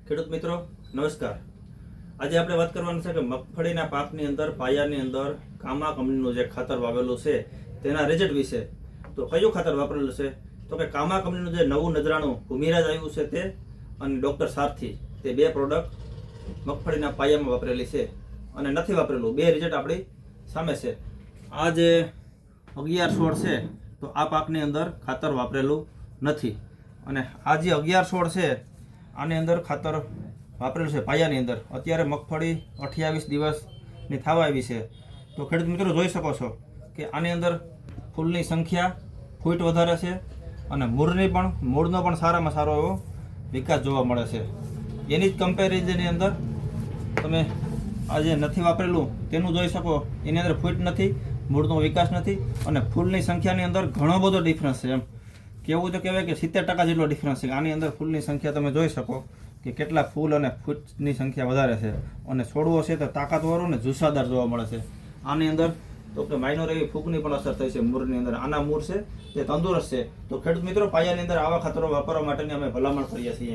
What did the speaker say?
ખેડૂત મિત્રો નમસ્કાર। આજે આપણે વાત કરવાની છે કે મગફળીના પાકની અંદર પાયાની અંદર કામા કંપનીનું જે ખાતર વાવેલું છે તેના રિઝલ્ટ વિશે। તો કયું ખાતર વાપરેલું છે? તો કે કામા કંપનીનું જે નવું નજરાણું ભૂમિરાજ આવ્યું છે તે અને ડૉક્ટર સારથી, તે બે પ્રોડક્ટ મગફળીના પાયામાં વાપરેલી છે અને નથી વાપરેલું, બે રિઝલ્ટ આપણી સામે છે। આ જે 11-16 છે તો આ પાકની અંદર ખાતર વાપરેલું નથી અને આ જે 11-16 છે આની અંદર ખાતર વાપરેલું છે પાયાની અંદર। અત્યારે મગફળી 28 દિવસની થવા આવી છે તો ખેડૂત મિત્રો જોઈ શકો છો કે આની અંદર ફૂલની સંખ્યા ફૂટ વધારે છે અને મૂળનો પણ સારામાં સારો એવો વિકાસ જોવા મળે છે। એની જ કમ્પેરિઝનની અંદર તમે આ જે નથી વાપરેલું તેનું જોઈ શકો, એની અંદર ફૂટ નથી, મૂળનો વિકાસ નથી અને ફૂલની સંખ્યાની અંદર ઘણો બધો ડિફરન્સ છે। એમ કેવું તો કહેવાય કે 70% જેટલો ડિફરન્સ છે। આની અંદર ફૂલની સંખ્યા તમે જોઈ શકો કે કેટલા ફૂલ અને ફૂટની સંખ્યા વધારે છે અને છોડવો છે તો તાકાતવાળો અને જુસ્સાદાર જોવા મળે છે। આની અંદર તો કે માઇનોર એવી ફૂગની પણ અસર થઈ છે મૂળની અંદર। આના મૂળ છે તે તંદુરસ્ત છે। તો ખેડૂત મિત્રો પાયાની અંદર આવા ખાતરો વાપરવા માટેની અમે ભલામણ કરીએ છીએ।